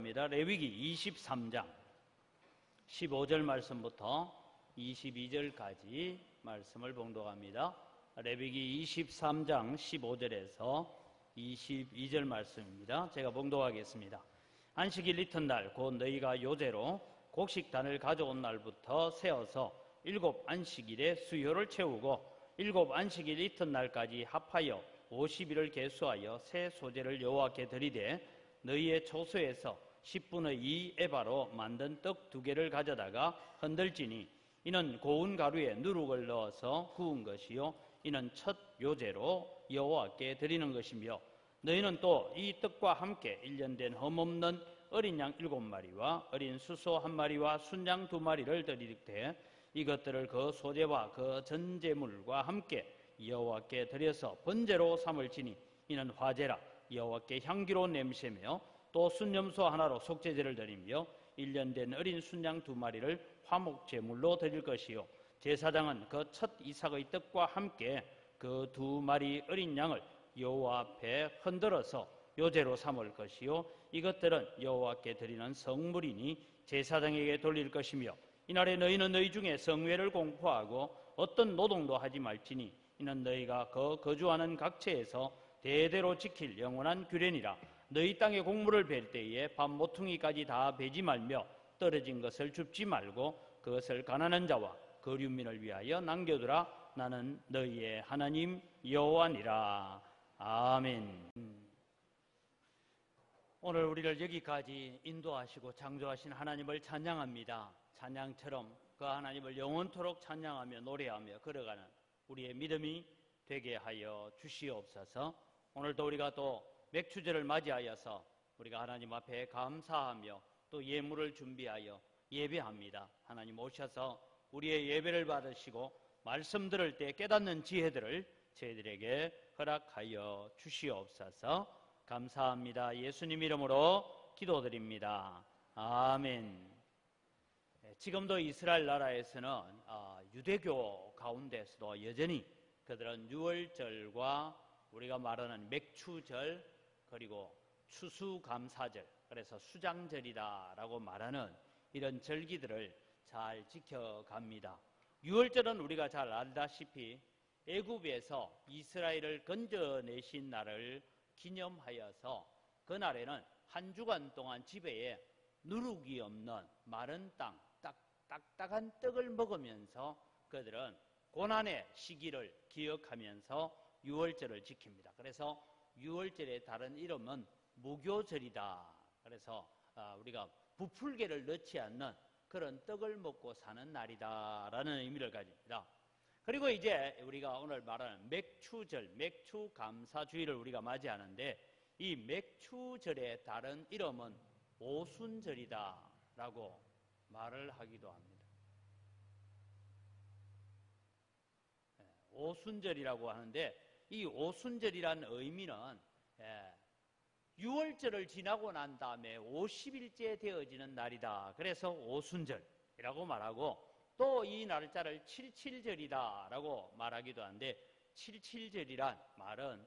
봉독합니다. 레위기 23장 15절 말씀부터 22절까지 말씀을 봉독합니다. 레위기 23장 15절에서 22절 말씀입니다. 제가 봉독하겠습니다. 안식일 이튿날 곧 너희가 요제로 곡식단을 가져온 날부터 세어서 7 안식일에 수요를 채우고 7 안식일 이튿날까지 합하여 50일을 계수하여 새 소제를 여호와께 드리되 너희의 초소에서 10분의 2 에바로 만든 떡 2개를 가져다가 흔들지니 이는 고운 가루에 누룩을 넣어서 구운 것이요 이는 첫 요제로 여호와께 드리는 것이며 너희는 또 이 떡과 함께 1년 된 흠없는 어린 양 7마리와 어린 수소 1마리와 순양 2마리를 드리되 이것들을 그 소제와 그 전제물과 함께 여호와께 드려서 번제로 삼을지니 이는 화제라 여호와께 향기로운 냄새며 또 순염소 하나로 속죄제를 드리며 1년 된 어린 순양 2마리를 화목제물로 드릴 것이요 제사장은 그 첫 이삭의 떡과 함께 그 2마리 어린 양을 여호와 앞에 흔들어서 요제로 삼을 것이요 이것들은 여호와께 드리는 성물이니 제사장에게 돌릴 것이며 이날에 너희는 너희 중에 성회를 공포하고 어떤 노동도 하지 말지니 이는 너희가 거주하는 각처에서 대대로 지킬 영원한 규례니라. 너희 땅에 곡물을 벨 때에 밥 모퉁이까지 다 베지 말며 떨어진 것을 줍지 말고 그것을 가난한 자와 거류민을 위하여 남겨두라. 나는 너희의 하나님 여호와니라. 아멘. 오늘 우리를 여기까지 인도하시고 창조하신 하나님을 찬양합니다. 찬양처럼 그 하나님을 영원토록 찬양하며 노래하며 걸어가는 우리의 믿음이 되게 하여 주시옵소서. 오늘도 우리가 또 맥추제를 맞이하여서 우리가 하나님 앞에 감사하며 또 예물을 준비하여 예배합니다. 하나님 오셔서 우리의 예배를 받으시고 말씀 들을 때 깨닫는 지혜들을 저희들에게 허락하여 주시옵소서. 감사합니다. 예수님 이름으로 기도드립니다. 아멘. 지금도 이스라엘 나라에서는 유대교 가운데서도 여전히 그들은 유월절과 우리가 말하는 맥추절 그리고 추수감사절 그래서 수장절이다라고 말하는 이런 절기들을 잘 지켜갑니다. 유월절은 우리가 잘 알다시피 애굽에서 이스라엘을 건져내신 날을 기념하여서 그날에는 한 주간 동안 집에 누룩이 없는 마른 땅 딱딱한 떡을 먹으면서 그들은 고난의 시기를 기억하면서 유월절을 지킵니다. 그래서 유월절의 다른 이름은 무교절이다. 그래서 우리가 부풀개를 넣지 않는 그런 떡을 먹고 사는 날이다라는 의미를 가집니다. 그리고 이제 우리가 오늘 말하는 맥추절, 맥추감사주의를 우리가 맞이하는데 이 맥추절의 다른 이름은 오순절이다라고 말을 하기도 합니다. 오순절이라고 하는데 이 오순절이라는 의미는 6월절을 지나고 난 다음에 50일째 되어지는 날이다. 그래서 오순절이라고 말하고 또 이 날짜를 77절이다라고 말하기도 하는데 77절이란 말은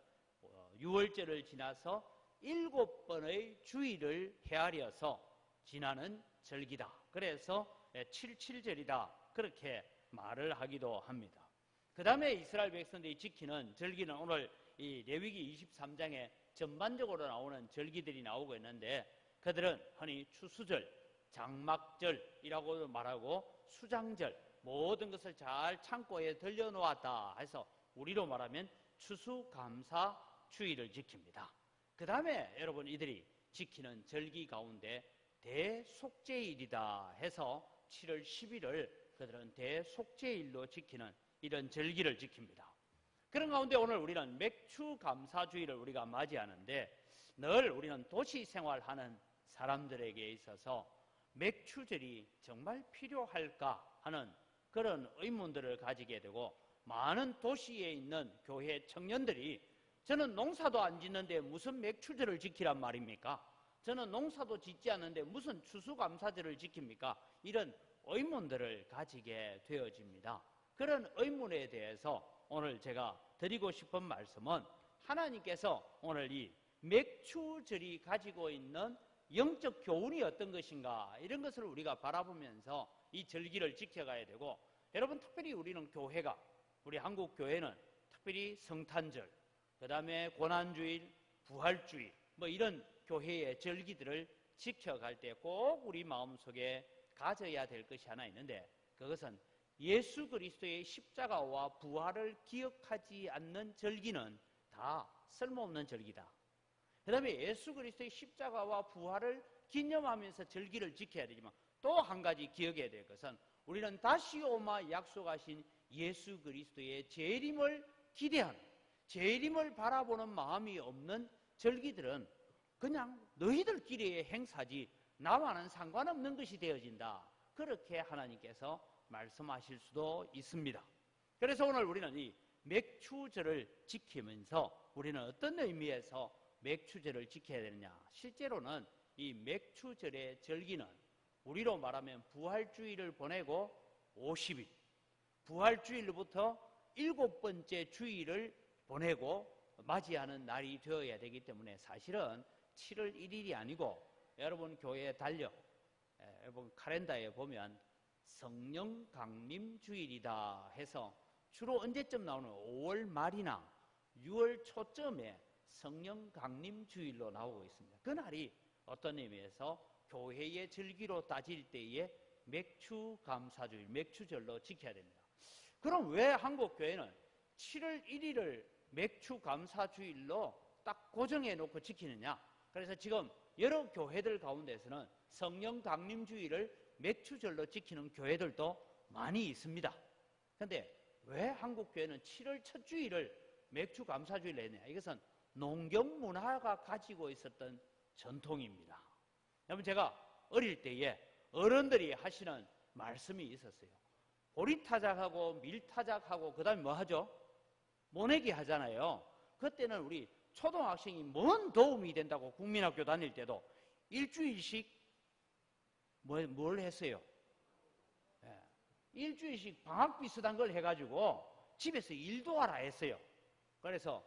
6월절을 지나서 7번의 주일을 헤아려서 지나는 절기다. 그래서 77절이다. 그렇게 말을 하기도 합니다. 그 다음에 이스라엘 백성들이 지키는 절기는 오늘 이 레위기 23장에 전반적으로 나오는 절기들이 나오고 있는데 그들은 흔히 추수절, 장막절이라고도 말하고 수장절 모든 것을 잘 창고에 들여놓았다 해서 우리로 말하면 추수감사주의를 지킵니다. 그 다음에 여러분 이들이 지키는 절기 가운데 대속죄일이다 해서 7월 10일을 그들은 대속죄일로 지키는 이런 절기를 지킵니다. 그런 가운데 오늘 우리는 맥추감사주의를 우리가 맞이하는데 늘 우리는 도시 생활하는 사람들에게 있어서 맥추절이 정말 필요할까 하는 그런 의문들을 가지게 되고 많은 도시에 있는 교회 청년들이 저는 농사도 안 짓는데 무슨 맥추절을 지키란 말입니까? 저는 농사도 짓지 않는데 무슨 추수감사절을 지킵니까? 이런 의문들을 가지게 되어집니다. 그런 의문에 대해서 오늘 제가 드리고 싶은 말씀은 하나님께서 오늘 이 맥추절이 가지고 있는 영적 교훈이 어떤 것인가 이런 것을 우리가 바라보면서 이 절기를 지켜가야 되고, 여러분 특별히 우리는 교회가, 우리 한국 교회는 특별히 성탄절, 그 다음에 고난주일, 부활주일 뭐 이런 교회의 절기들을 지켜갈 때 꼭 우리 마음속에 가져야 될 것이 하나 있는데, 그것은 예수 그리스도의 십자가와 부활을 기억하지 않는 절기는 다 쓸모없는 절기다. 그 다음에 예수 그리스도의 십자가와 부활을 기념하면서 절기를 지켜야 되지만, 또 한 가지 기억해야 될 것은 우리는 다시 오마 약속하신 예수 그리스도의 재림을 기대하는, 재림을 바라보는 마음이 없는 절기들은 그냥 너희들끼리의 행사지 나와는 상관없는 것이 되어진다. 그렇게 하나님께서 말씀하실 수도 있습니다. 그래서 오늘 우리는 이 맥추절을 지키면서 우리는 어떤 의미에서 맥추절을 지켜야 되느냐. 실제로는 이 맥추절의 절기는 우리로 말하면 부활주일을 보내고 50일, 부활주일로부터 7번째 주일을 보내고 맞이하는 날이 되어야 되기 때문에 사실은 7월 1일이 아니고, 여러분 교회 달력, 여러분 카렌다에 보면 성령 강림 주일이다 해서 주로 언제쯤 나오는 5월 말이나 6월 초쯤에 성령 강림 주일로 나오고 있습니다. 그날이 어떤 의미에서 교회의 절기로 따질 때에 맥추 감사주일, 맥추절로 지켜야 됩니다. 그럼 왜 한국 교회는 7월 1일을 맥추 감사주일로 딱 고정해 놓고 지키느냐? 그래서 지금 여러 교회들 가운데서는 성령 강림주일을 맥추절로 지키는 교회들도 많이 있습니다. 그런데 왜 한국 교회는 7월 첫 주일을 맥추 감사주일로 했냐? 이것은 농경 문화가 가지고 있었던 전통입니다. 여러분, 제가 어릴 때에 어른들이 하시는 말씀이 있었어요. 보리타작하고 밀타작하고 그 다음에 뭐 하죠? 모내기 하잖아요. 그때는 우리 초등학생이 뭔 도움이 된다고 국민학교 다닐 때도 일주일씩 뭘 했어요? 일주일씩 방학 비슷한 걸 해가지고 집에서 일도 하라 했어요. 그래서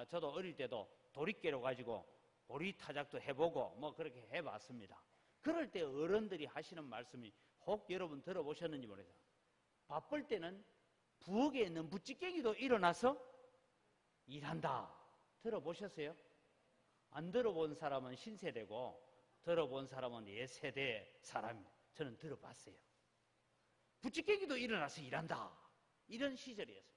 저도 어릴 때도 도리깨로 가지고 보리타작도 해보고 뭐 그렇게 해봤습니다. 그럴 때 어른들이 하시는 말씀이 혹 여러분 들어보셨는지 모르겠어요. 바쁠 때는 부엌에 있는 부찌개기도 일어나서 일한다. 들어보셨어요? 안 들어본 사람은 신세대고 들어본 사람은 옛세대 사람입니다. 저는 들어봤어요. 부찌개기도 일어나서 일한다. 이런 시절이었어요.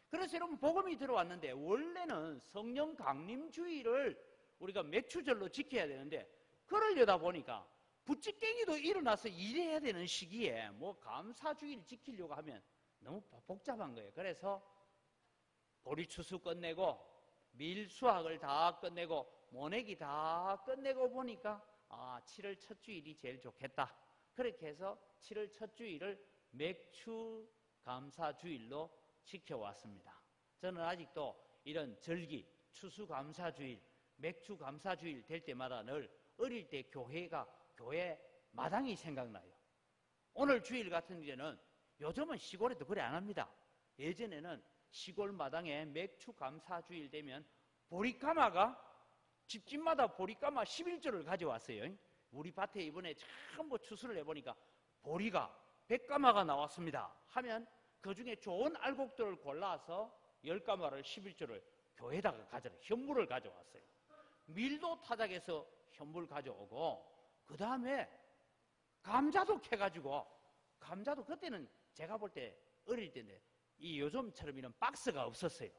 그래서 여러분 복음이 들어왔는데, 원래는 성령 강림주의를 우리가 맥추절로 지켜야 되는데, 그러려다 보니까 부찌개기도 일어나서 일해야 되는 시기에 뭐 감사주의를 지키려고 하면 너무 복잡한 거예요. 그래서 보리추수 끝내고 밀수확을 다 끝내고 모내기 다 끝내고 보니까 7월 첫 주일이 제일 좋겠다. 그렇게 해서 7월 첫 주일을 맥추 감사주일로 지켜왔습니다. 저는 아직도 이런 절기, 추수 감사주일, 맥추 감사주일 될 때마다 늘 어릴 때 교회 마당이 생각나요. 오늘 주일 같은 경우는 요즘은 시골에도 그래 안 합니다. 예전에는 시골 마당에 맥추 감사주일 되면 보리까마가 집집마다 보리까마 11조를 가져왔어요. 우리 밭에 이번에 전부 추수를 해보니까 보리가 100까마가 나왔습니다 하면 그 중에 좋은 알곡들을 골라서 10까마를 11조를 교회에다가 가져라, 현물을 가져왔어요. 밀도 타작해서 현물 가져오고, 그 다음에 감자도 캐가지고, 감자도 그때는 제가 볼 때 어릴 때인데 이 요즘처럼 이런 박스가 없었어요.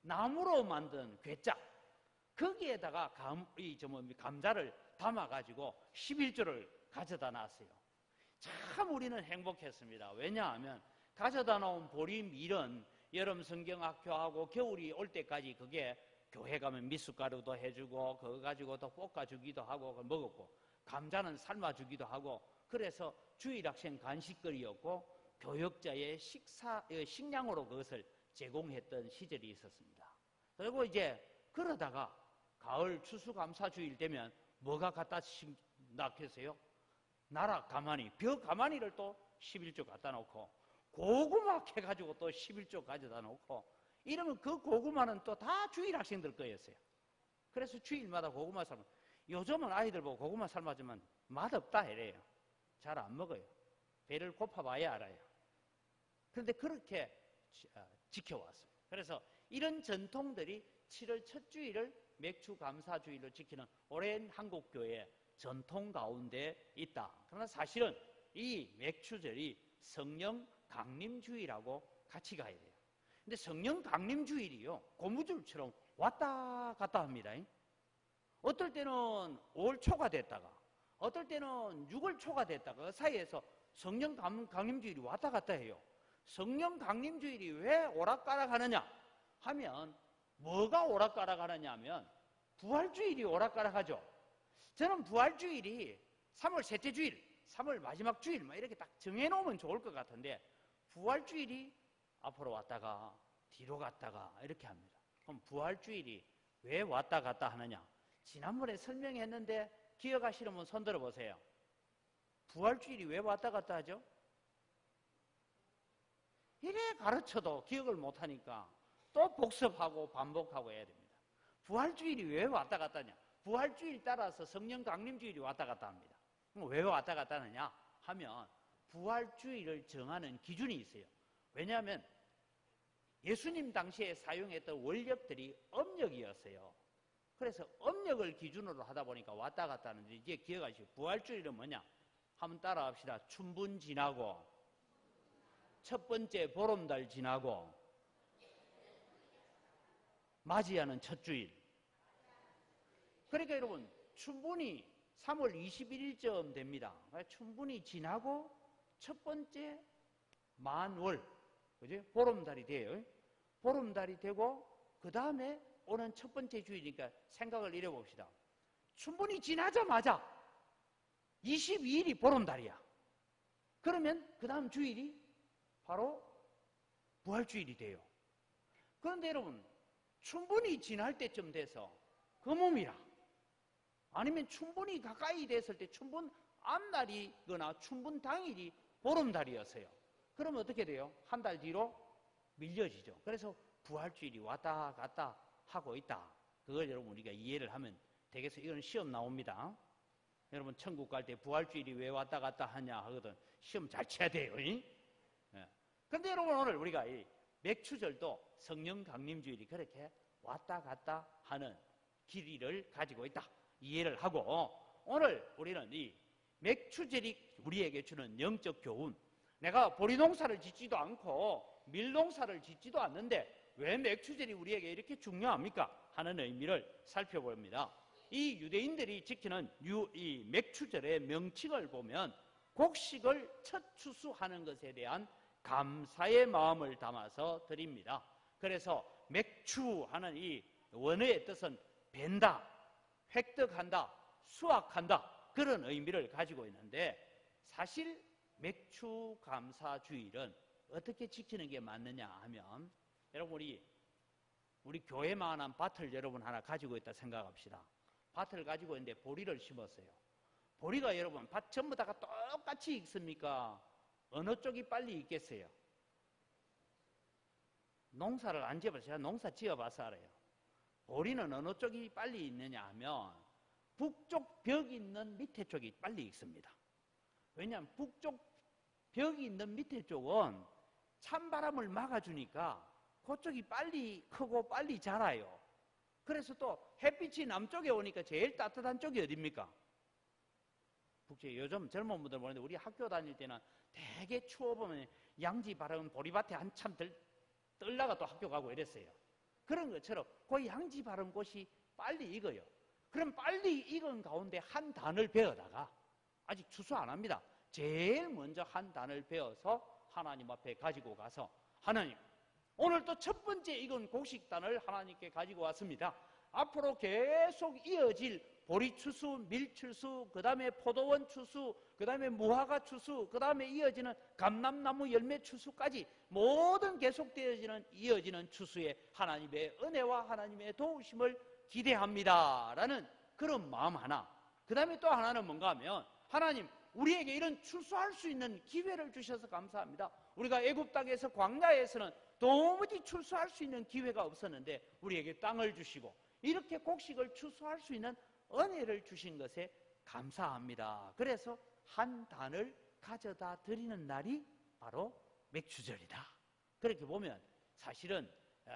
나무로 만든 괴짝, 거기에다가 감자를 담아가지고 11조를 가져다 놨어요. 참 우리는 행복했습니다. 왜냐하면 가져다 놓은 보리밀은 여름 성경학교하고 겨울이 올 때까지 그게 교회 가면 미숫가루도 해주고 그거 가지고 또 볶아주기도 하고 먹었고, 감자는 삶아주기도 하고, 그래서 주일학생 간식거리였고 교역자의 식량으로 그것을 제공했던 시절이 있었습니다. 그리고 이제 그러다가 가을 추수감사주일 되면 뭐가 갖다 놨겠어요? 나라 가마니, 벼 가마니를 또 11조 갖다 놓고, 고구마 캐가지고 또 11조 가져다 놓고, 이러면 그 고구마는 또 다 주일 학생들 거였어요. 그래서 주일마다 고구마 사면 요즘은 아이들 보고 고구마 삶아주면 맛없다 이래요. 잘 안 먹어요. 배를 고파봐야 알아요. 그런데 그렇게 지켜왔습니다. 그래서 이런 전통들이 7월 첫 주일을 맥주 감사주일로 지키는 오랜 한국교회의 전통 가운데 있다. 그러나 사실은 이 맥주절이 성령 강림주일하고 같이 가야 돼요. 근데 성령 강림주일이요, 고무줄처럼 왔다 갔다 합니다. 어떨 때는 5월 초가 됐다가, 어떨 때는 6월 초가 됐다가, 그 사이에서 성령 강림주일이 왔다 갔다 해요. 성령 강림주일이 왜 오락가락 하느냐 하면, 뭐가 오락가락 하느냐 하면 부활주일이 오락가락 하죠. 저는 부활주일이 3월 셋째 주일, 3월 마지막 주일 이렇게 딱 정해놓으면 좋을 것 같은데, 부활주일이 앞으로 왔다가 뒤로 갔다가 이렇게 합니다. 그럼 부활주일이 왜 왔다 갔다 하느냐? 지난번에 설명했는데 기억하시려면 손 들어보세요. 부활주일이 왜 왔다 갔다 하죠? 이래 가르쳐도 기억을 못하니까 또 복습하고 반복하고 해야 됩니다. 부활주일이 왜 왔다 갔다 하냐? 부활주일 따라서 성령 강림주일이 왔다 갔다 합니다. 왜 왔다 갔다 하느냐 하면, 부활주일을 정하는 기준이 있어요. 왜냐하면 예수님 당시에 사용했던 원력들이 음력이었어요. 그래서 음력을 기준으로 하다 보니까 왔다 갔다 하는데, 이제 기억하시고, 부활주일은 뭐냐? 한번 따라합시다. 춘분 지나고, 첫 번째 보름달 지나고, 맞이하는 첫 주일. 그러니까 여러분, 춘분이 3월 21일쯤 됩니다. 춘분이 지나고 첫 번째 만월, 그죠? 보름달이 돼요. 보름달이 되고 그 다음에 오는 첫 번째 주일이니까 생각을 이뤄봅시다. 춘분이 지나자마자 22일이 보름달이야. 그러면 그 다음 주일이 바로 부활주일이 돼요. 그런데 여러분, 춘분이 지날 때쯤 돼서 금음이라, 아니면 춘분이 가까이 됐을 때 춘분 앞날이거나 춘분 당일이 보름달이었어요. 그러면 어떻게 돼요? 한 달 뒤로 밀려지죠. 그래서 부활주일이 왔다 갔다 하고 있다. 그걸 여러분 우리가 이해를 하면 되겠어요. 이건 시험 나옵니다. 여러분 천국 갈 때 부활주일이 왜 왔다 갔다 하냐 하거든. 시험 잘 쳐야 돼요. 그런데 여러분, 오늘 우리가 이 맥추절도 성령 강림주일이 그렇게 왔다 갔다 하는 길이를 가지고 있다, 이해를 하고, 오늘 우리는 이 맥추절이 우리에게 주는 영적 교훈, 내가 보리농사를 짓지도 않고 밀농사를 짓지도 않는데 왜 맥추절이 우리에게 이렇게 중요합니까? 하는 의미를 살펴봅니다. 이 유대인들이 지키는 이 맥추절의 명칭을 보면 곡식을 첫 추수하는 것에 대한 감사의 마음을 담아서 드립니다. 그래서 맥추하는 이 원어의 뜻은 벤다, 획득한다, 수확한다, 그런 의미를 가지고 있는데, 사실 맥추 감사주일은 어떻게 지키는 게 맞느냐 하면, 여러분 우리 교회만한 밭을 여러분 하나 가지고 있다 생각합시다. 밭을 가지고 있는데 보리를 심었어요. 보리가 여러분 밭 전부 다가 똑같이 익습니까? 어느 쪽이 빨리 익겠어요? 농사를 안 지어봐서, 제가 농사 지어봐서 알아요. 보리는 어느 쪽이 빨리 익느냐 하면 북쪽 벽이 있는 밑에 쪽이 빨리 익습니다. 왜냐하면 북쪽 벽이 있는 밑에 쪽은 찬바람을 막아주니까 그쪽이 빨리 크고 빨리 자라요. 그래서 또 햇빛이 남쪽에 오니까 제일 따뜻한 쪽이 어딥니까? 북쪽에. 요즘 젊은 분들 보는데 우리 학교 다닐 때는 되게 추워보면 양지 바람 보리밭에 한참 떨다가 또 학교 가고 이랬어요. 그런 것처럼 그 양지 바람 곳이 빨리 익어요. 그럼 빨리 익은 가운데 한 단을 베어다가, 아직 추수 안 합니다, 제일 먼저 한 단을 베어서 하나님 앞에 가지고 가서, 하나님, 오늘 또 첫 번째 익은 곡식단을 하나님께 가지고 왔습니다. 앞으로 계속 이어질 보리 추수, 밀 추수, 그 다음에 포도원 추수, 그 다음에 무화과 추수, 그 다음에 이어지는 감람나무 열매 추수까지 모든 계속되어지는 이어지는 추수에 하나님의 은혜와 하나님의 도우심을 기대합니다 라는 그런 마음 하나, 그 다음에 또 하나는 뭔가 하면, 하나님, 우리에게 이런 추수할 수 있는 기회를 주셔서 감사합니다. 우리가 애굽 땅에서 광야에서는 도무지 추수할 수 있는 기회가 없었는데 우리에게 땅을 주시고 이렇게 곡식을 추수할 수 있는 은혜를 주신 것에 감사합니다. 그래서 한 단을 가져다 드리는 날이 바로 맥추절이다. 그렇게 보면 사실은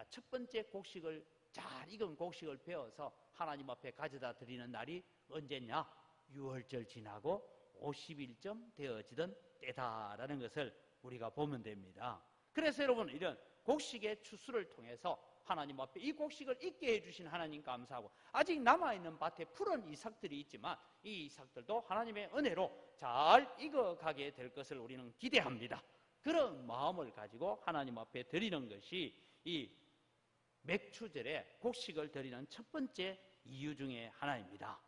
첫 번째 곡식을 잘 익은 곡식을 베어서 하나님 앞에 가져다 드리는 날이 언제냐? 6월절 지나고 50일쯤 되어지던 때다라는 것을 우리가 보면 됩니다. 그래서 여러분, 이런 곡식의 추수를 통해서 하나님 앞에 이 곡식을 익게 해주신 하나님 감사하고, 아직 남아있는 밭에 푸른 이삭들이 있지만 이 이삭들도 하나님의 은혜로 잘 익어가게 될 것을 우리는 기대합니다. 그런 마음을 가지고 하나님 앞에 드리는 것이 이 맥추절에 곡식을 드리는 첫 번째 이유 중에 하나입니다.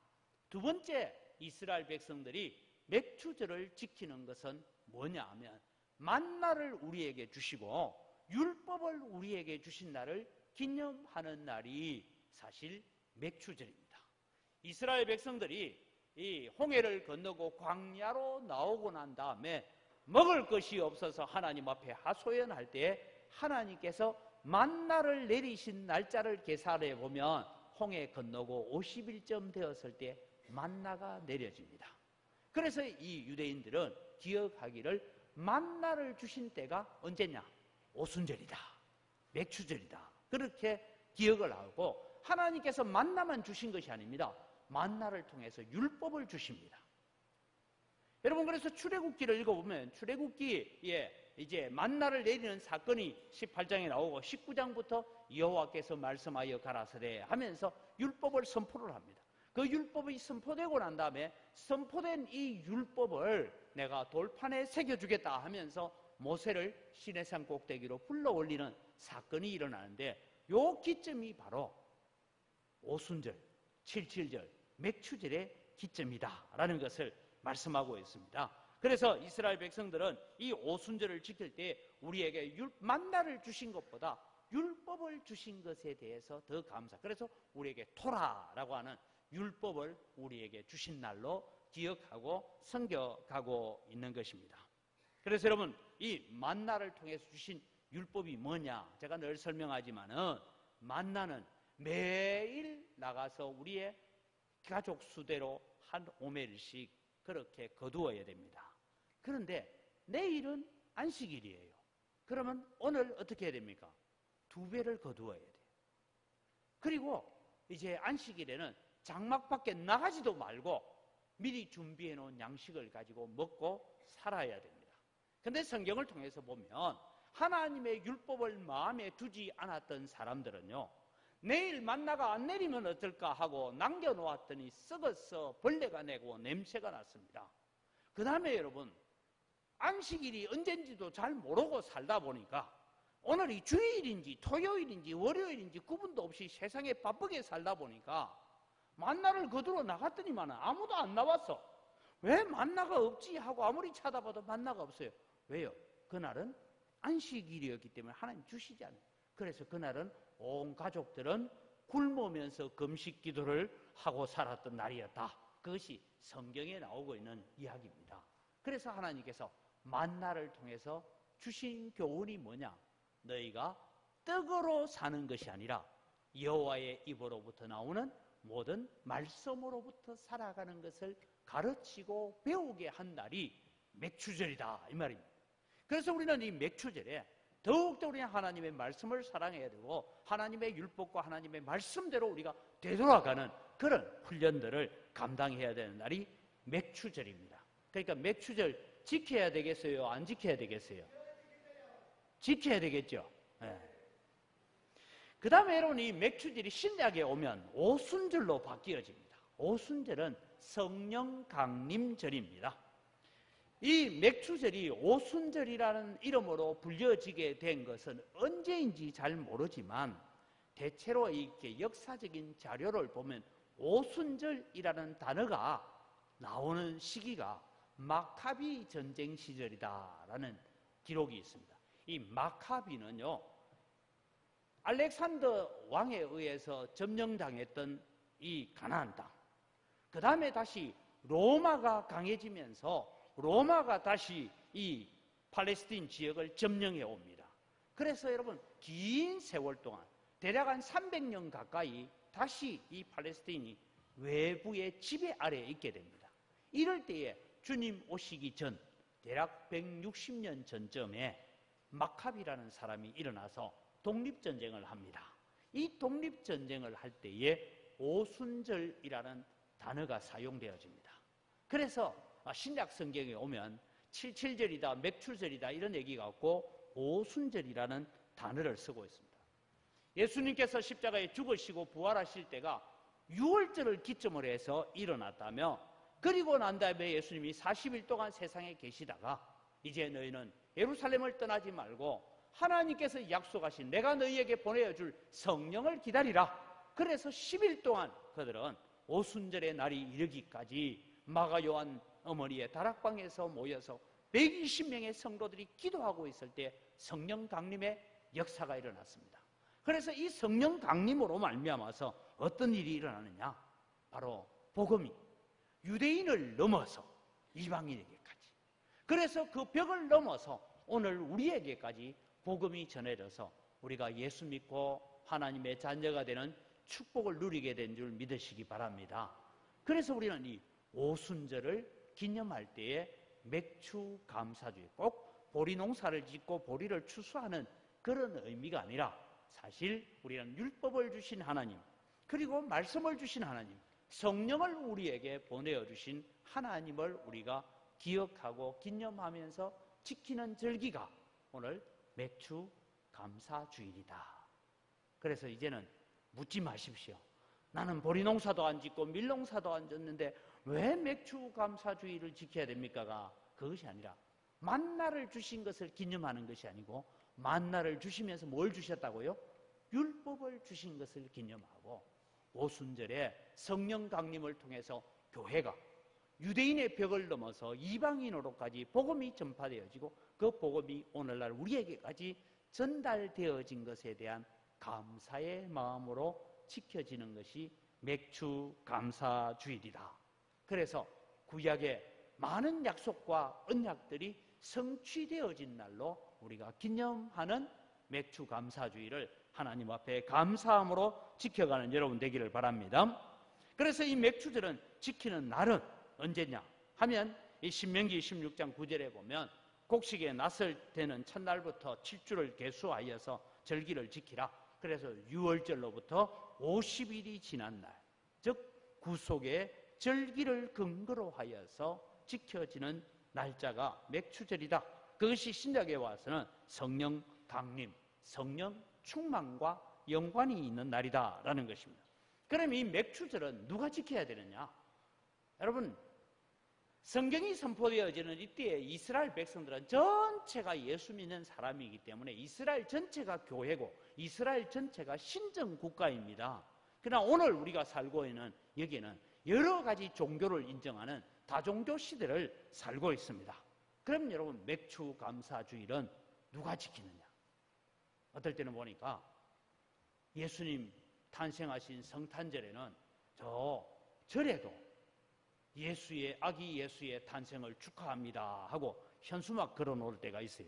두 번째, 이스라엘 백성들이 맥추절을 지키는 것은 뭐냐 하면 만나를 우리에게 주시고 율법을 우리에게 주신 날을 기념하는 날이 사실 맥추절입니다. 이스라엘 백성들이 이 홍해를 건너고 광야로 나오고 난 다음에 먹을 것이 없어서 하나님 앞에 하소연할 때 하나님께서 만나를 내리신 날짜를 계산해 보면 홍해 건너고 50일쯤 되었을 때 만나가 내려집니다. 그래서 이 유대인들은 기억하기를 만나를 주신 때가 언제냐? 오순절이다, 맥추절이다, 그렇게 기억을 하고, 하나님께서 만나만 주신 것이 아닙니다. 만나를 통해서 율법을 주십니다. 여러분, 그래서 출애굽기를 읽어보면 출애굽기에 이제 만나를 내리는 사건이 18장에 나오고 19장부터 여호와께서 말씀하여 가라사대 하면서 율법을 선포를 합니다. 그 율법이 선포되고 난 다음에 선포된 이 율법을 내가 돌판에 새겨주겠다 하면서 모세를 시내산 꼭대기로 불러올리는 사건이 일어나는데, 요 기점이 바로 오순절, 77절, 맥추절의 기점이다라는 것을 말씀하고 있습니다. 그래서 이스라엘 백성들은 이 오순절을 지킬 때 우리에게 만나를 주신 것보다 율법을 주신 것에 대해서 더 감사, 그래서 우리에게 토라라고 하는 율법을 우리에게 주신 날로 기억하고 섬겨가고 있는 것입니다. 그래서 여러분, 이 만나를 통해서 주신 율법이 뭐냐? 제가 늘 설명하지만은 만나는 매일 나가서 우리의 가족 수대로 한 오멜씩 그렇게 거두어야 됩니다. 그런데 내일은 안식일이에요. 그러면 오늘 어떻게 해야 됩니까? 2배를 거두어야 돼요. 그리고 이제 안식일에는 장막 밖에 나가지도 말고 미리 준비해 놓은 양식을 가지고 먹고 살아야 됩니다. 그런데 성경을 통해서 보면 하나님의 율법을 마음에 두지 않았던 사람들은요, 내일 만나가 안 내리면 어떨까 하고 남겨놓았더니 썩어서 벌레가 내고 냄새가 났습니다. 그 다음에 여러분, 안식일이 언젠지도 잘 모르고 살다 보니까 오늘이 주일인지 토요일인지 월요일인지 구분도 없이 세상에 바쁘게 살다 보니까 만나를 거두러 나갔더니만 아무도 안 나왔어. 왜 만나가 없지 하고 아무리 찾아봐도 만나가 없어요. 왜요? 그날은 안식일이었기 때문에 하나님 주시지 않아요. 그래서 그날은 온 가족들은 굶으면서 금식 기도를 하고 살았던 날이었다. 그것이 성경에 나오고 있는 이야기입니다. 그래서 하나님께서 만나를 통해서 주신 교훈이 뭐냐? 너희가 떡으로 사는 것이 아니라 여호와의 입으로부터 나오는 모든 말씀으로부터 살아가는 것을 가르치고 배우게 한 날이 맥추절이다, 이 말입니다. 그래서 우리는 이 맥추절에 더욱더 우리는 하나님의 말씀을 사랑해야 되고 하나님의 율법과 하나님의 말씀대로 우리가 되돌아가는 그런 훈련들을 감당해야 되는 날이 맥추절입니다. 그러니까 맥추절 지켜야 되겠어요? 안 지켜야 되겠어요? 지켜야 되겠죠. 네. 그 다음에 여러분, 이 맥추절이 신약에 오면 오순절로 바뀌어집니다. 오순절은 성령 강림절입니다. 이 맥추절이 오순절이라는 이름으로 불려지게 된 것은 언제인지 잘 모르지만 대체로 이렇게 역사적인 자료를 보면 오순절이라는 단어가 나오는 시기가 마카비 전쟁 시절이다라는 기록이 있습니다. 이 마카비는요, 알렉산더 왕에 의해서 점령당했던 이 가나안 땅, 그 다음에 다시 로마가 강해지면서 로마가 다시 이 팔레스틴 지역을 점령해 옵니다. 그래서 여러분, 긴 세월 동안 대략 한 300년 가까이 다시 이 팔레스틴이 외부의 지배 아래에 있게 됩니다. 이럴 때에 주님 오시기 전 대략 160년 전쯤에 마카비라는 사람이 일어나서 독립전쟁을 합니다. 이 독립전쟁을 할 때에 오순절이라는 단어가 사용되어집니다. 그래서 신약 성경에 오면 77절이다, 맥추절이다 이런 얘기가 없고 오순절이라는 단어를 쓰고 있습니다. 예수님께서 십자가에 죽으시고 부활하실 때가 6월절을 기점으로 해서 일어났다며, 그리고 난 다음에 예수님이 40일 동안 세상에 계시다가 이제 너희는 예루살렘을 떠나지 말고 하나님께서 약속하신 내가 너희에게 보내줄 성령을 기다리라. 그래서 10일 동안 그들은 오순절의 날이 이르기까지 마가 요한 어머니의 다락방에서 모여서 120명의 성도들이 기도하고 있을 때 성령 강림의 역사가 일어났습니다. 그래서 이 성령 강림으로 말미암아서 어떤 일이 일어나느냐, 바로 복음이 유대인을 넘어서 이방인에게까지, 그래서 그 벽을 넘어서 오늘 우리에게까지 복음이 전해져서 우리가 예수 믿고 하나님의 자녀가 되는 축복을 누리게 된 줄 믿으시기 바랍니다. 그래서 우리는 이 오순절을 기념할 때에 맥추 감사주의, 꼭 보리 농사를 짓고 보리를 추수하는 그런 의미가 아니라 사실 우리는 율법을 주신 하나님, 그리고 말씀을 주신 하나님, 성령을 우리에게 보내어 주신 하나님을 우리가 기억하고 기념하면서 지키는 절기가 오늘 맥추 감사주일이다. 그래서 이제는 묻지 마십시오. 나는 보리 농사도 안 짓고 밀 농사도 안 짓는데 왜 맥추 감사주일을 지켜야 됩니까가 그것이 아니라, 만나를 주신 것을 기념하는 것이 아니고 만나를 주시면서 뭘 주셨다고요? 율법을 주신 것을 기념하고, 오순절에 성령 강림을 통해서 교회가 유대인의 벽을 넘어서 이방인으로까지 복음이 전파되어지고 그 복음이 오늘날 우리에게까지 전달되어진 것에 대한 감사의 마음으로 지켜지는 것이 맥추 감사주일이다. 그래서 구약의 많은 약속과 언약들이 성취되어진 날로 우리가 기념하는 맥추 감사주일을 하나님 앞에 감사함으로 지켜가는 여러분 되기를 바랍니다. 그래서 이 맥추절은 지키는 날은 언제냐 하면 이 신명기 16장 9절에 보면 곡식에 낫을 때는 첫날부터 7주를 계수하여서 절기를 지키라. 그래서 6월절로부터 50일이 지난 날, 즉 구속의 절기를 근거로 하여서 지켜지는 날짜가 맥추절이다. 그것이 신약에 와서는 성령 강림, 성령 충만과 연관이 있는 날이다라는 것입니다. 그럼 이 맥추절은 누가 지켜야 되느냐? 여러분, 성경이 선포되어지는 이때에 이스라엘 백성들은 전체가 예수 믿는 사람이기 때문에 이스라엘 전체가 교회고 이스라엘 전체가 신정 국가입니다. 그러나 오늘 우리가 살고 있는 여기는 여러 가지 종교를 인정하는 다종교 시대를 살고 있습니다. 그럼 여러분, 맥추 감사주일은 누가 지키느냐? 어떨 때는 보니까 예수님 탄생하신 성탄절에는 저 절에도 아기 예수의 탄생을 축하합니다 하고 현수막 걸어놓을 때가 있어요.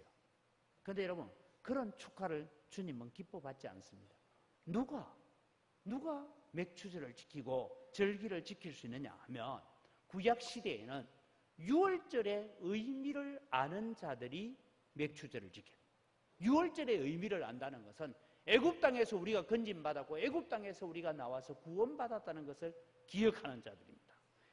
그런데 여러분, 그런 축하를 주님은 기뻐받지 않습니다. 누가 맥추절을 지키고 절기를 지킬 수 있느냐 하면, 구약시대에는 6월절의 의미를 아는 자들이 맥추절을 지켜요. 6월절의 의미를 안다는 것은 애굽 땅에서 우리가 건진받았고 애굽 땅에서 우리가 나와서 구원받았다는 것을 기억하는 자들입니다.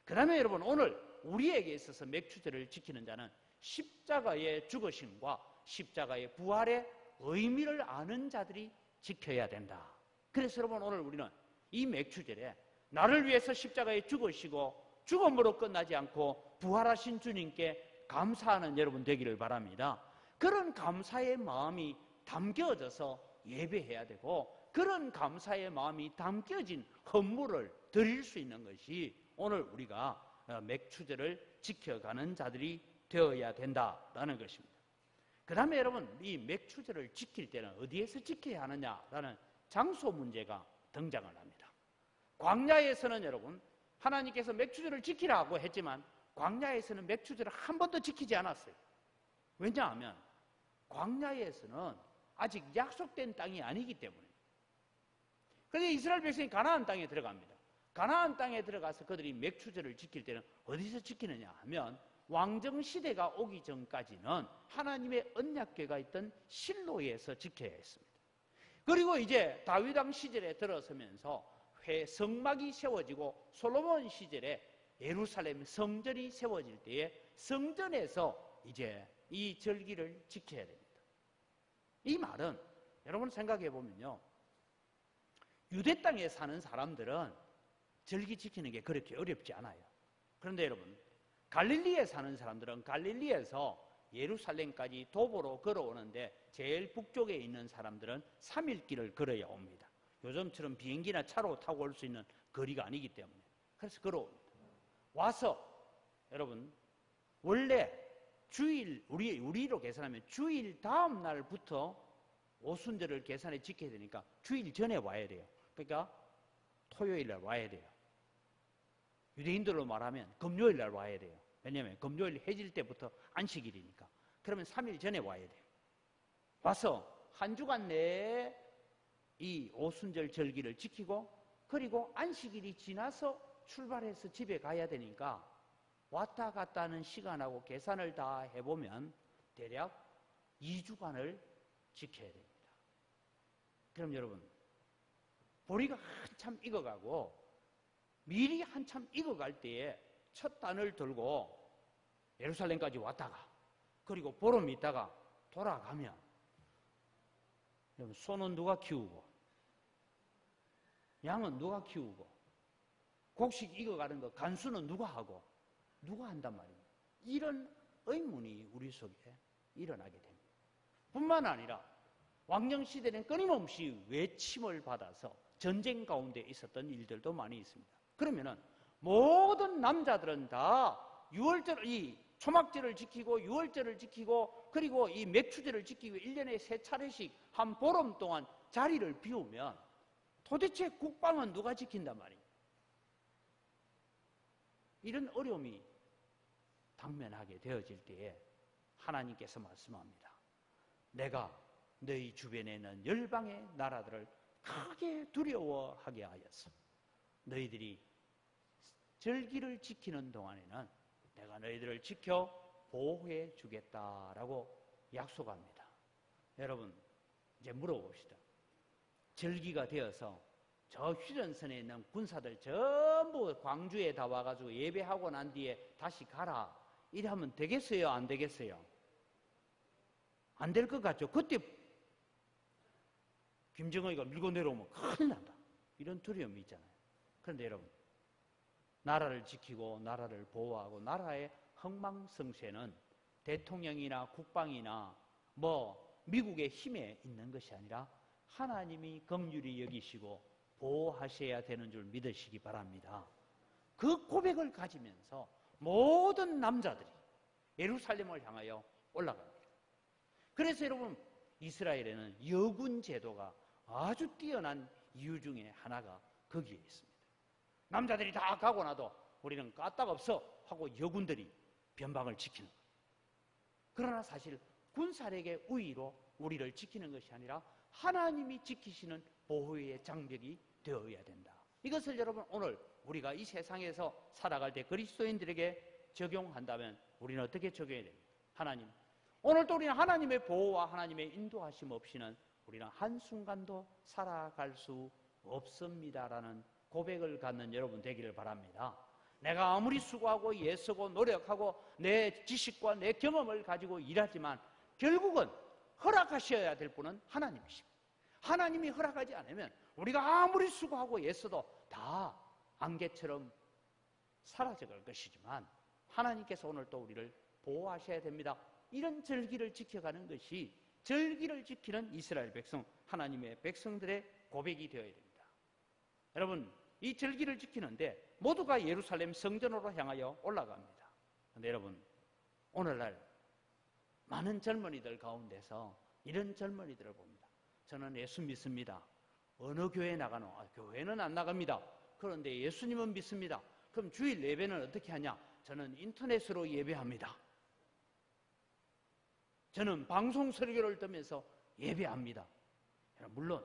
그 다음에 여러분, 오늘 우리에게 있어서 맥추절을 지키는 자는 십자가의 죽으심과 십자가의 부활의 의미를 아는 자들이 지켜야 된다. 그래서 여러분, 오늘 우리는 이 맥추절에 나를 위해서 십자가에 죽으시고 죽음으로 끝나지 않고 부활하신 주님께 감사하는 여러분 되기를 바랍니다. 그런 감사의 마음이 담겨져서 예배해야 되고, 그런 감사의 마음이 담겨진 헌물을 드릴 수 있는 것이 오늘 우리가 맥추절을 지켜가는 자들이 되어야 된다라는 것입니다. 그 다음에 여러분, 이 맥추절을 지킬 때는 어디에서 지켜야 하느냐라는 장소 문제가 등장을 합니다. 광야에서는 여러분, 하나님께서 맥추절을 지키라고 했지만 광야에서는 맥추절을 한 번도 지키지 않았어요. 왜냐하면 광야에서는 아직 약속된 땅이 아니기 때문에. 그런데 이스라엘 백성이 가나안 땅에 들어갑니다. 가나안 땅에 들어가서 그들이 맥추제를 지킬 때는 어디서 지키느냐 하면 왕정시대가 오기 전까지는 하나님의 언약궤가 있던 실로에서 지켜야 했습니다. 그리고 이제 다윗 왕 시절에 들어서면서 성막이 세워지고 솔로몬 시절에 예루살렘 성전이 세워질 때에 성전에서 이제 이 절기를 지켜야 됩니다. 이 말은 여러분 생각해 보면요, 유대 땅에 사는 사람들은 절기 지키는 게 그렇게 어렵지 않아요. 그런데 여러분, 갈릴리에 사는 사람들은 갈릴리에서 예루살렘까지 도보로 걸어오는데 제일 북쪽에 있는 사람들은 3일 길을 걸어야 옵니다. 요즘처럼 비행기나 차로 타고 올 수 있는 거리가 아니기 때문에. 그래서 걸어옵니다. 와서 여러분, 원래 주일, 우리로 계산하면 주일 다음 날부터 오순절을 계산해 지켜야 되니까 주일 전에 와야 돼요. 그러니까 토요일 날 와야 돼요. 유대인들로 말하면 금요일 날 와야 돼요. 왜냐하면 금요일 해질 때부터 안식일이니까. 그러면 3일 전에 와야 돼요. 와서 한 주간 내에 이 오순절 절기를 지키고, 그리고 안식일이 지나서 출발해서 집에 가야 되니까 왔다 갔다 하는 시간하고 계산을 다 해보면 대략 2주간을 지켜야 됩니다. 그럼 여러분, 보리가 한참 익어가고 밀이 한참 익어갈 때에 첫 단을 들고 예루살렘까지 왔다가 그리고 보름 있다가 돌아가면 소는 누가 키우고 양은 누가 키우고 곡식 익어가는 거 간수는 누가 하고 누가 한단 말입니다. 이런 의문이 우리 속에 일어나게 됩니다. 뿐만 아니라 왕정시대는 끊임없이 외침을 받아서 전쟁 가운데 있었던 일들도 많이 있습니다. 그러면은 모든 남자들은 다 유월절, 이 초막절을 지키고 유월절을 지키고 그리고 이 맥추제를 지키고 1년에 3차례씩 한 보름 동안 자리를 비우면 도대체 국방은 누가 지킨단 말입니다. 이런 어려움이 당면하게 되어질 때에 하나님께서 말씀합니다. 내가 너희 주변에 있는 열방의 나라들을 크게 두려워하게 하였어. 너희들이 절기를 지키는 동안에는 내가 너희들을 지켜 보호해 주겠다라고 약속합니다. 여러분, 이제 물어봅시다. 절기가 되어서 저 휴전선에 있는 군사들 전부 광주에 다 와가지고 예배하고 난 뒤에 다시 가라, 이러면 되겠어요? 안 되겠어요? 안 될 것 같죠? 그때 김정은이가 밀고 내려오면 큰일 난다, 이런 두려움이 있잖아요. 그런데 여러분, 나라를 지키고 나라를 보호하고 나라의 흥망성쇠는 대통령이나 국방이나 미국의 힘에 있는 것이 아니라 하나님이 긍휼히 여기시고 보호하셔야 되는 줄 믿으시기 바랍니다. 그 고백을 가지면서 모든 남자들이 예루살렘을 향하여 올라갑니다. 그래서 여러분, 이스라엘에는 여군 제도가 아주 뛰어난 이유 중에 하나가 거기에 있습니다. 남자들이 다 가고 나도 우리는 까딱없어 하고 여군들이 변방을 지키는 거예요. 그러나 사실 군사력의 우위로 우리를 지키는 것이 아니라 하나님이 지키시는 보호의 장벽이 되어야 된다. 이것을 여러분, 오늘 우리가 이 세상에서 살아갈 때 그리스도인들에게 적용한다면 우리는 어떻게 적용해야 됩니까? 하나님, 오늘도 우리는 하나님의 보호와 하나님의 인도하심 없이는 우리는 한순간도 살아갈 수 없습니다라는 고백을 갖는 여러분 되기를 바랍니다. 내가 아무리 수고하고 애쓰고 노력하고 내 지식과 내 경험을 가지고 일하지만 결국은 허락하셔야 될 분은 하나님이십니다. 하나님이 허락하지 않으면 우리가 아무리 수고하고 애써도 다 안개처럼 사라져갈 것이지만 하나님께서 오늘 또 우리를 보호하셔야 됩니다. 이런 절기를 지켜가는 것이 절기를 지키는 이스라엘 백성, 하나님의 백성들의 고백이 되어야 됩니다. 여러분, 이 절기를 지키는데 모두가 예루살렘 성전으로 향하여 올라갑니다. 그런데 여러분, 오늘날 많은 젊은이들 가운데서 이런 젊은이들을 봅니다. 저는 예수 믿습니다. 어느 교회에 나가노? 교회는 안 나갑니다. 그런데 예수님은 믿습니다. 그럼 주일 예배는 어떻게 하냐? 저는 인터넷으로 예배합니다. 저는 방송 설교를 듣면서 예배합니다. 물론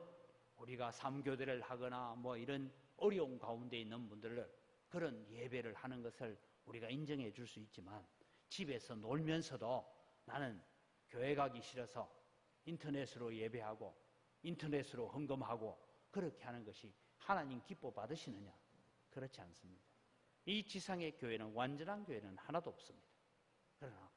우리가 삼교대를 하거나 이런 어려운 가운데 있는 분들을 그런 예배를 하는 것을 우리가 인정해 줄 수 있지만, 집에서 놀면서도 나는 교회 가기 싫어서 인터넷으로 예배하고 인터넷으로 헌금하고 그렇게 하는 것이 하나님 기뻐 받으시느냐? 그렇지 않습니다. 이 지상의 교회는, 완전한 교회는 하나도 없습니다. 그러나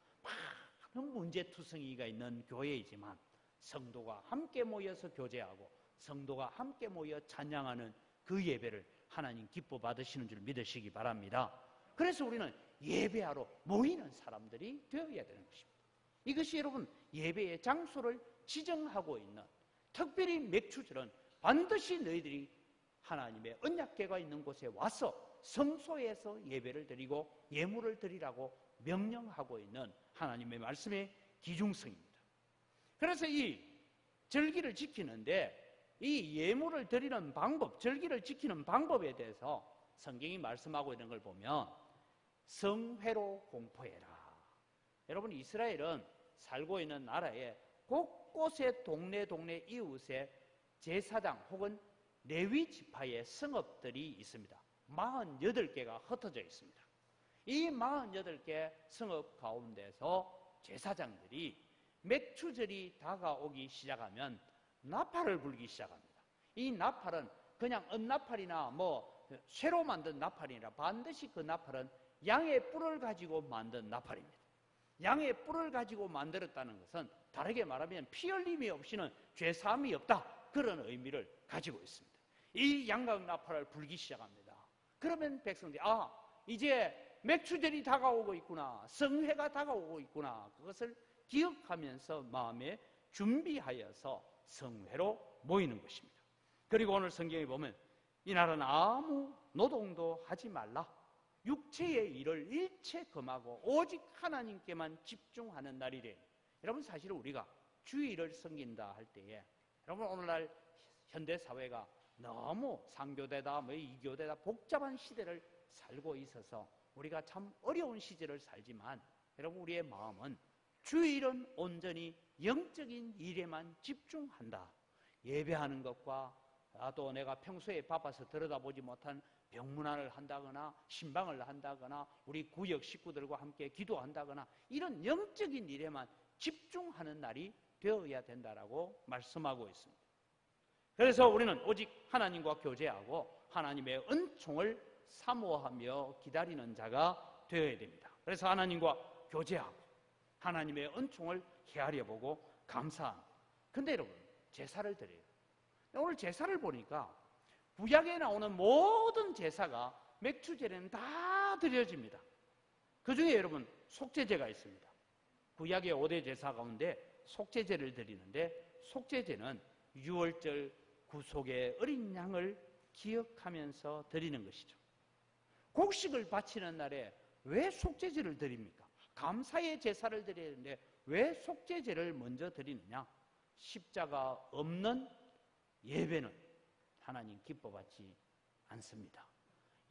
많은 문제투성이가 있는 교회이지만 성도가 함께 모여서 교제하고 성도가 함께 모여 찬양하는 그 예배를 하나님 기뻐 받으시는 줄 믿으시기 바랍니다. 그래서 우리는 예배하러 모이는 사람들이 되어야 되는 것입니다. 이것이 여러분 예배의 장소를 지정하고 있는, 특별히 맥추절은 반드시 너희들이 하나님의 언약궤가 있는 곳에 와서 성소에서 예배를 드리고 예물을 드리라고 명령하고 있는 하나님의 말씀의 기중성입니다. 그래서 이 절기를 지키는데 이 예물을 드리는 방법, 절기를 지키는 방법에 대해서 성경이 말씀하고 있는 걸 보면 성회로 공포해라. 여러분, 이스라엘은 살고 있는 나라에 곳곳에 동네 이웃에 제사장 혹은 레위 지파의 성읍들이 있습니다. 48개가 흩어져 있습니다. 이 48개 성읍 가운데서 제사장들이 맥추절이 다가오기 시작하면 나팔을 불기 시작합니다. 이 나팔은 그냥 은나팔이나 쇠로 만든 나팔이라, 반드시 그 나팔은 양의 뿔을 가지고 만든 나팔입니다. 양의 뿔을 가지고 만들었다는 것은 다르게 말하면 피 흘림이 없이는 죄사함이 없다, 그런 의미를 가지고 있습니다. 이 양각 나팔을 불기 시작합니다. 그러면 백성들이 이제 맥추절이 다가오고 있구나, 성회가 다가오고 있구나, 그것을 기억하면서 마음에 준비하여서 성회로 모이는 것입니다. 그리고 오늘 성경에 보면 이 나라는 아무 노동도 하지 말라, 육체의 일을 일체 금하고 오직 하나님께만 집중하는 날이래. 여러분, 사실 우리가 주일을 섬긴다 할 때에, 여러분 오늘날 현대사회가 너무 상교대다 이교대다 복잡한 시대를 살고 있어서 우리가 참 어려운 시절을 살지만, 여러분 우리의 마음은 주일은 온전히 영적인 일에만 집중한다. 예배하는 것과 또 내가 평소에 바빠서 들여다보지 못한 병문안을 한다거나 신방을 한다거나 우리 구역 식구들과 함께 기도한다거나 이런 영적인 일에만 집중하는 날이 되어야 된다라고 말씀하고 있습니다. 그래서 우리는 오직 하나님과 교제하고 하나님의 은총을 사모하며 기다리는 자가 되어야 됩니다. 그래서 하나님과 교제하고 하나님의 은총을 헤아려 보고 감사합니다. 근데 여러분, 제사를 드려요. 오늘 제사를 보니까 구약에 나오는 모든 제사가 맥추절에는 다 드려집니다. 그 중에 여러분 속죄제가 있습니다. 구약의 5대 제사 가운데 속죄제를 드리는데, 속죄제는 유월절 구속의 어린 양을 기억하면서 드리는 것이죠. 곡식을 바치는 날에 왜 속죄제를 드립니까? 감사의 제사를 드려야 되는데 왜 속죄제를 먼저 드리느냐? 십자가 없는 예배는 하나님 기뻐받지 않습니다.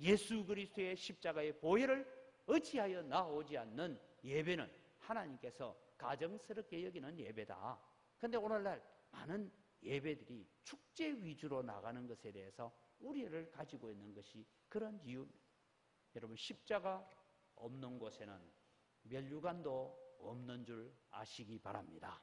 예수 그리스도의 십자가의 보혈을 의지하여 나오지 않는 예배는 하나님께서 가정스럽게 여기는 예배다. 그런데 오늘날 많은 예배들이 축제 위주로 나가는 것에 대해서 우려를 가지고 있는 것이 그런 이유입니다. 여러분, 십자가 없는 곳에는 면류관도 없는 줄 아시기 바랍니다.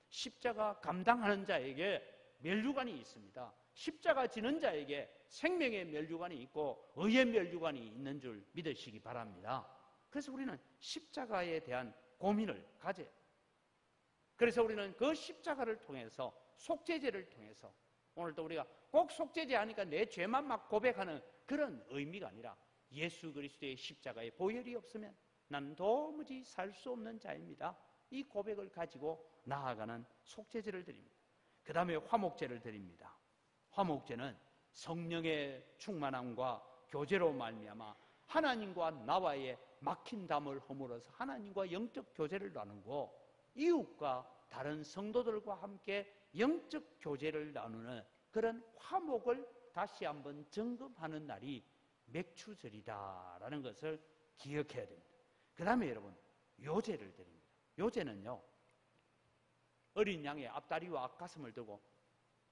십자가 감당하는 자에게 면류관이 있습니다. 십자가 지는 자에게 생명의 면류관이 있고 의의 면류관이 있는 줄 믿으시기 바랍니다. 그래서 우리는 십자가에 대한 고민을 가져요. 그래서 우리는 그 십자가를 통해서, 속죄제를 통해서, 오늘도 우리가 꼭 속죄제 하니까 내 죄만 막 고백하는 그런 의미가 아니라 예수 그리스도의 십자가의 보혈이 없으면 나는 도무지 살 수 없는 자입니다. 이 고백을 가지고 나아가는 속죄제를 드립니다. 그 다음에 화목제를 드립니다. 화목제는 성령의 충만함과 교제로 말미암아 하나님과 나와의 막힌 담을 허물어서 하나님과 영적 교제를 나누고 이웃과 다른 성도들과 함께 영적 교제를 나누는 그런 화목을 다시 한번 점검하는 날이 맥추절이다라는 것을 기억해야 됩니다. 그 다음에 여러분, 요제를 드립니다. 요제는요, 어린 양의 앞다리와 앞가슴을 두고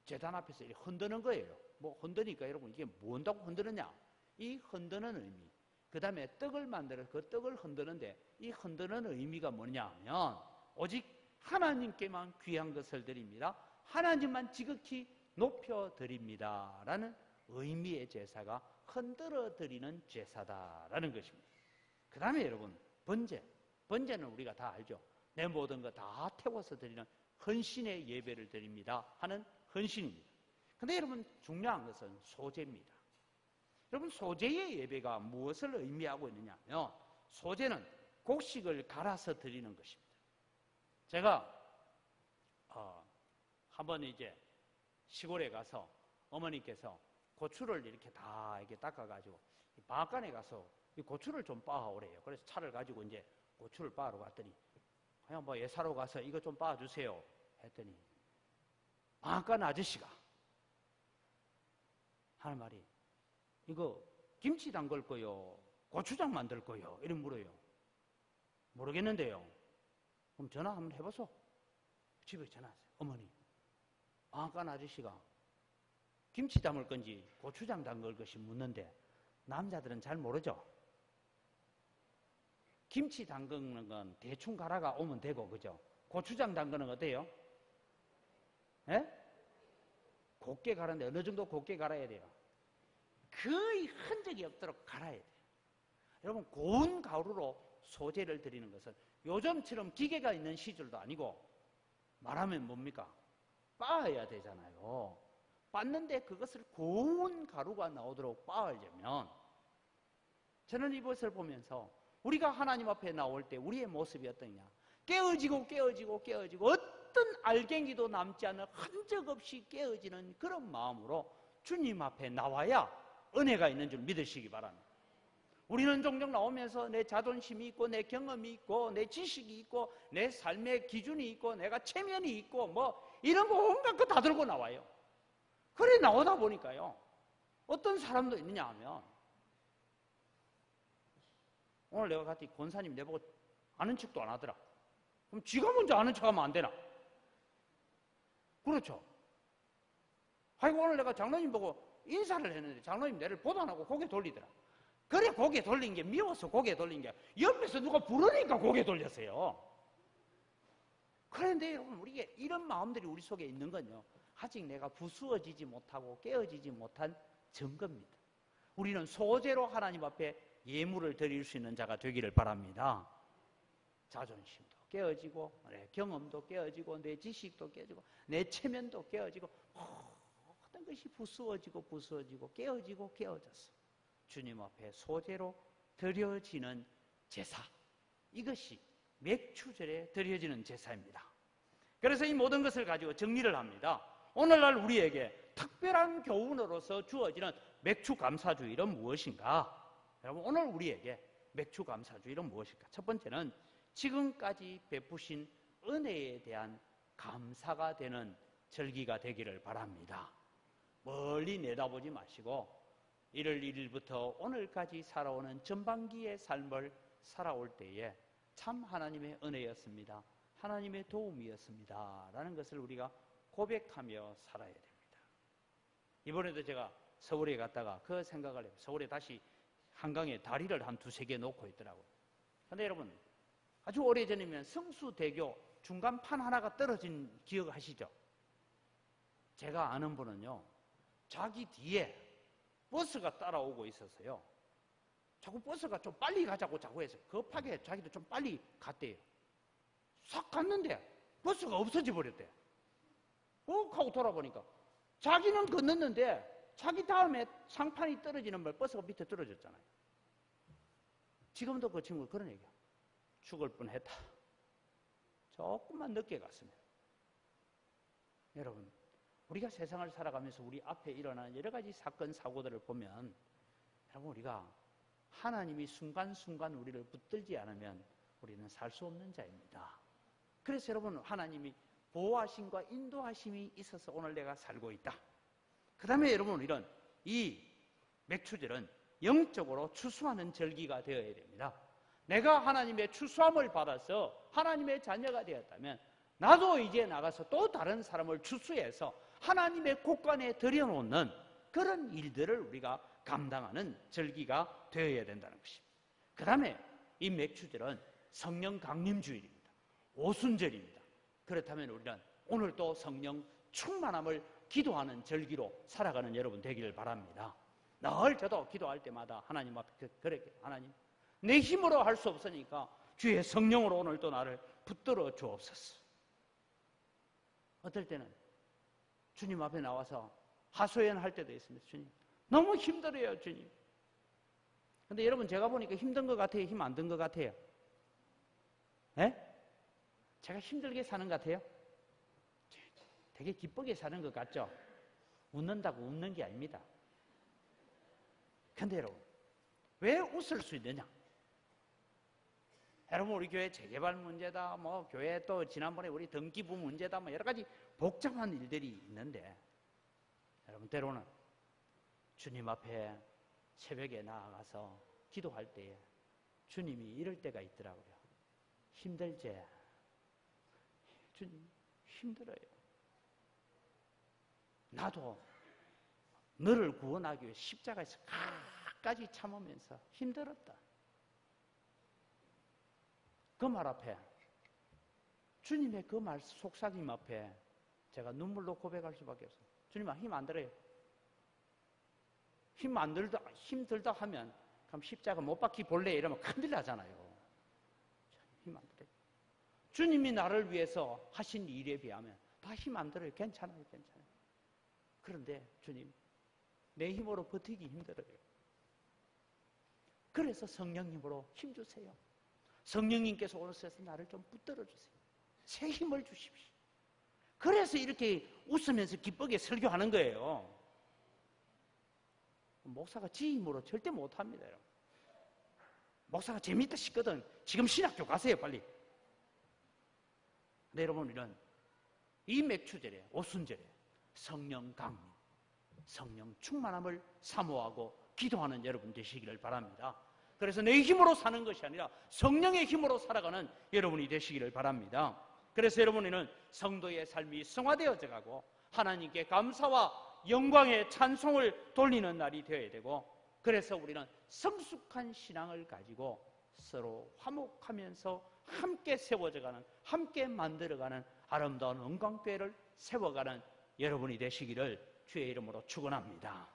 제단 앞에서 이렇게 흔드는 거예요. 뭐 흔드니까 여러분 이게 뭔다고 흔드느냐? 이 흔드는 의미. 그 다음에 떡을 만들어 그 떡을 흔드는데 이 흔드는 의미가 뭐냐 하면 오직 하나님께만 귀한 것을 드립니다. 하나님만 지극히 높여드립니다. 라는 의미의 제사가 흔들어 드리는 제사다라는 것입니다. 그 다음에 여러분 번제. 번제는 우리가 다 알죠. 내 모든 거 다 태워서 드리는 헌신의 예배를 드립니다 하는 헌신입니다. 근데 여러분 중요한 것은 소제입니다. 여러분 소제의 예배가 무엇을 의미하고 있느냐 하면 소제는 곡식을 갈아서 드리는 것입니다. 제가 한번 이제 시골에 가서 어머니께서 고추를 이렇게 다 이렇게 닦아가지고 방앗간에 가서 이 고추를 좀 빻아오래요. 그래서 차를 가지고 이제 고추를 빻으러 갔더니 그냥 뭐 예사로 가서 이거 좀 빻아주세요 했더니 방앗간 아저씨가 하는 말이 이거 김치 담글 거요? 고추장 만들 거요? 이런 물어요. 모르겠는데요. 그럼 전화 한번 해보소. 집에 전화하세요. 어머니, 방앗간 아저씨가 김치 담을 건지 고추장 담글 것이 묻는데 남자들은 잘 모르죠. 김치 담그는 건 대충 갈아가 오면 되고 그죠? 고추장 담그는 어때요? 예? 곱게 갈았는데 어느 정도 곱게 갈아야 돼요? 거의 흔적이 없도록 갈아야 돼요. 여러분 고운 가루로 소제를 드리는 것은 요즘처럼 기계가 있는 시절도 아니고 말하면 뭡니까? 빻아야 되잖아요. 빻는데 그것을 고운 가루가 나오도록 빻으려면 저는 이것을 보면서 우리가 하나님 앞에 나올 때 우리의 모습이 어떠냐? 깨어지고 어떤 알갱이도 남지 않은 흔적 없이 깨어지는 그런 마음으로 주님 앞에 나와야 은혜가 있는 줄 믿으시기 바랍니다. 우리는 종종 나오면서 내 자존심이 있고 내 경험이 있고 내 지식이 있고 내 삶의 기준이 있고 내가 체면이 있고 뭐 이런 거 온갖 거 다 들고 나와요. 그래 나오다 보니까요 어떤 사람도 있느냐 하면 오늘 내가 갔더니 권사님 내보고 아는 척도 안 하더라. 그럼 지가 먼저 아는 척하면 안 되나? 그렇죠. 아이고 오늘 내가 장로님 보고 인사를 했는데 장로님 내를 보도 안 하고 고개 돌리더라. 그래 고개 돌린 게 미워서 고개 돌린 게 옆에서 누가 부르니까 고개 돌렸어요. 그런데 여러분 우리가 이런 마음들이 우리 속에 있는 건요 아직 내가 부수어지지 못하고 깨어지지 못한 증거입니다. 우리는 소제로 하나님 앞에 예물을 드릴 수 있는 자가 되기를 바랍니다. 자존심도 깨어지고 내 경험도 깨어지고 내 지식도 깨어지고 내 체면도 깨어지고 모든 것이 부수어지고 깨어졌어. 주님 앞에 소제로 드려지는 제사, 이것이 맥추절에 드려지는 제사입니다. 그래서 이 모든 것을 가지고 정리를 합니다. 오늘날 우리에게 특별한 교훈으로서 주어지는 맥추감사주일은 무엇인가? 여러분 오늘 우리에게 맥추감사주일은 무엇일까? 첫 번째는 지금까지 베푸신 은혜에 대한 감사가 되는 절기가 되기를 바랍니다. 멀리 내다보지 마시고 1월 1일부터 오늘까지 살아오는 전반기의 삶을 살아올 때에 참 하나님의 은혜였습니다. 하나님의 도움이었습니다. 라는 것을 우리가 고백하며 살아야 됩니다. 이번에도 제가 서울에 갔다가 그 생각을 해요. 서울에 다시 한강에 다리를 한 두세 개 놓고 있더라고요. 그런데 여러분 아주 오래전이면 성수대교 중간판 하나가 떨어진 기억 하시죠? 제가 아는 분은요 자기 뒤에 버스가 따라오고 있었어요. 자꾸 버스가 좀 빨리 가자고 자꾸 해서 급하게 자기도 좀 빨리 갔대요. 싹 갔는데 버스가 없어져 버렸대. 하고 돌아보니까 자기는 건넜는데 자기 다음에 상판이 떨어지는 말 버스가 밑에 떨어졌잖아요. 지금도 그 친구가 그런 얘기야. 죽을 뻔했다. 조금만 늦게 갔으면. 여러분 우리가 세상을 살아가면서 우리 앞에 일어나는 여러 가지 사건 사고들을 보면 여러분 우리가 하나님이 순간순간 우리를 붙들지 않으면 우리는 살 수 없는 자입니다. 그래서 여러분 하나님이 보호하심과 인도하심이 있어서 오늘 내가 살고 있다. 그 다음에 여러분 우리는 이 맥추절은 영적으로 추수하는 절기가 되어야 됩니다. 내가 하나님의 추수함을 받아서 하나님의 자녀가 되었다면 나도 이제 나가서 또 다른 사람을 추수해서 하나님의 곳간에 들여놓는 그런 일들을 우리가 감당하는 절기가 되어야 된다는 것입니다. 그 다음에 이 맥추절은 성령 강림주일입니다. 오순절입니다. 그렇다면 우리는 오늘 또 성령 충만함을 기도하는 절기로 살아가는 여러분 되기를 바랍니다. 늘 저도 기도할 때마다 하나님 앞에 그렇게 하나님 내 힘으로 할 수 없으니까 주의 성령으로 오늘 또 나를 붙들어 주옵소서. 어떨 때는 주님 앞에 나와서 하소연할 때도 있습니다. 주님 너무 힘들어요 주님. 근데 여러분 제가 보니까 힘든 것 같아요? 힘 안 든 것 같아요? 예? 제가 힘들게 사는 것 같아요? 되게 기쁘게 사는 것 같죠? 웃는다고 웃는 게 아닙니다. 근데 여러분 왜 웃을 수 있느냐? 여러분 우리 교회 재개발 문제다, 뭐 교회 또 지난번에 우리 등기부 문제다, 뭐 여러 가지 복잡한 일들이 있는데 여러분 때로는 주님 앞에 새벽에 나아가서 기도할 때에 주님이 이럴 때가 있더라고요. 힘들지? 주님 힘들어요. 나도 너를 구원하기 위해 십자가에서 끝까지 참으면서 힘들었다. 그 말 앞에 주님의 그 말 속삭임 앞에 제가 눈물로 고백할 수밖에 없어요. 주님 힘 안 들어요. 힘들다 하면 그럼 십자가 못 박히 볼래 이러면 큰일 나잖아요. 힘 안 들어요. 주님이 나를 위해서 하신 일에 비하면 다 힘 안 들어요. 괜찮아요. 그런데 주님 내 힘으로 버티기 힘들어요. 그래서 성령 힘으로 힘주세요. 성령님께서 오셔서 나를 좀 붙들어 주세요. 새 힘을 주십시오. 그래서 이렇게 웃으면서 기쁘게 설교하는 거예요. 목사가 지 힘으로 절대 못합니다. 여러분. 목사가 재밌다 싶거든. 지금 신학교 가세요 빨리. 근데 여러분 우리는 이 맥추절에 오순절에 성령 강림, 성령 충만함을 사모하고 기도하는 여러분 되시기를 바랍니다. 그래서 내 힘으로 사는 것이 아니라 성령의 힘으로 살아가는 여러분이 되시기를 바랍니다. 그래서 여러분은 성도의 삶이 성화되어져 가고 하나님께 감사와 영광의 찬송을 돌리는 날이 되어야 되고, 그래서 우리는 성숙한 신앙을 가지고 서로 화목하면서 함께 세워져가는, 함께 만들어가는 아름다운 은광교회를 세워가는 여러분이 되시기를 주의 이름으로 축원합니다.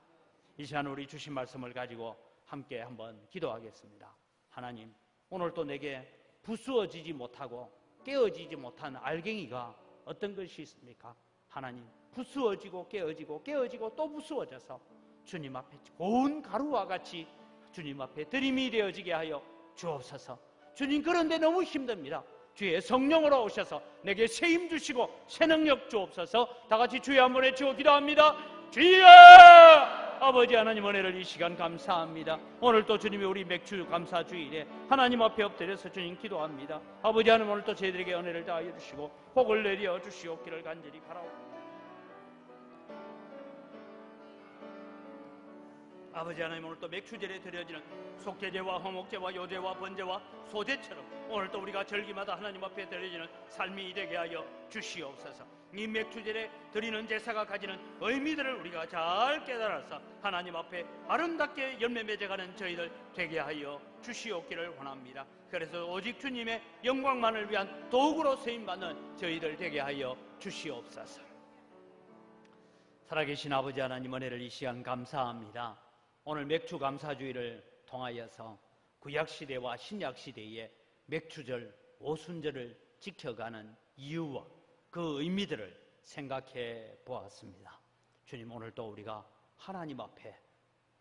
이 시간 우리 주신 말씀을 가지고 함께 한번 기도하겠습니다. 하나님, 오늘 또 내게 부수어지지 못하고 깨어지지 못한 알갱이가 어떤 것이 있습니까? 하나님, 부수어지고 깨어지고 또 부수어져서 주님 앞에 고운 가루와 같이 주님 앞에 들임이 되어지게 하여 주옵소서. 주님, 그런데 너무 힘듭니다. 주의 성령으로 오셔서 내게 새 힘 주시고 새 능력 주옵소서. 다 같이 주의 한번 외치고 기도합니다. 주여! 아버지 하나님, 은혜를 이 시간 감사합니다. 오늘 또 주님이 우리 맥주 감사 주일에 하나님 앞에 엎드려서 주님 기도합니다. 아버지 하나님, 오늘 또 저희들에게 은혜를 다하여 주시고 복을 내려 주시옵기를 간절히 바라옵니다. 아버지 하나님, 오늘 또 맥추절에 드려지는 속죄제와 화목제와 요제와 번제와 소제처럼 오늘 또 우리가 절기마다 하나님 앞에 드려지는 삶이 되게 하여 주시옵소서. 이 맥추절에 드리는 제사가 가지는 의미들을 우리가 잘 깨달아서 하나님 앞에 아름답게 열매 맺어가는 저희들 되게 하여 주시옵기를 원합니다. 그래서 오직 주님의 영광만을 위한 도구로 쓰임받는 저희들 되게 하여 주시옵소서. 살아계신 아버지 하나님, 은혜를 이 시간 감사합니다. 오늘 맥주 감사주의를 통하여서 구약시대와 신약시대의 맥주절, 오순절을 지켜가는 이유와 그 의미들을 생각해 보았습니다. 주님, 오늘 또 우리가 하나님 앞에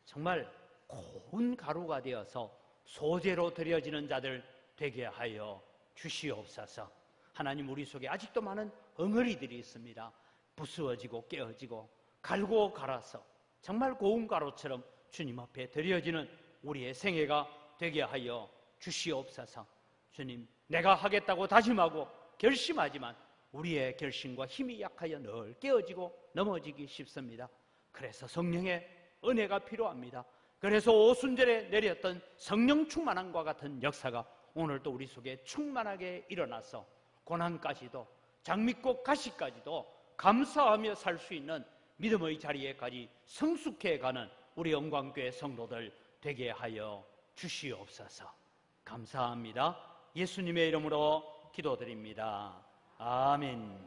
정말 고운 가루가 되어서 소재로 드려지는 자들 되게 하여 주시옵소서. 하나님, 우리 속에 아직도 많은 엉어리들이 있습니다. 부수어지고 깨어지고 갈고 갈아서 정말 고운 가루처럼 주님 앞에 드려지는 우리의 생애가 되게 하여 주시옵소서. 주님, 내가 하겠다고 다짐하고 결심하지만 우리의 결심과 힘이 약하여 늘 깨어지고 넘어지기 쉽습니다. 그래서 성령의 은혜가 필요합니다. 그래서 오순절에 내렸던 성령 충만함과 같은 역사가 오늘도 우리 속에 충만하게 일어나서 고난까지도, 장미꽃 가시까지도 감사하며 살 수 있는 믿음의 자리에까지 성숙해가는 우리 영광교회 성도들 되게 하여 주시옵소서. 감사합니다. 예수님의 이름으로 기도드립니다. 아멘.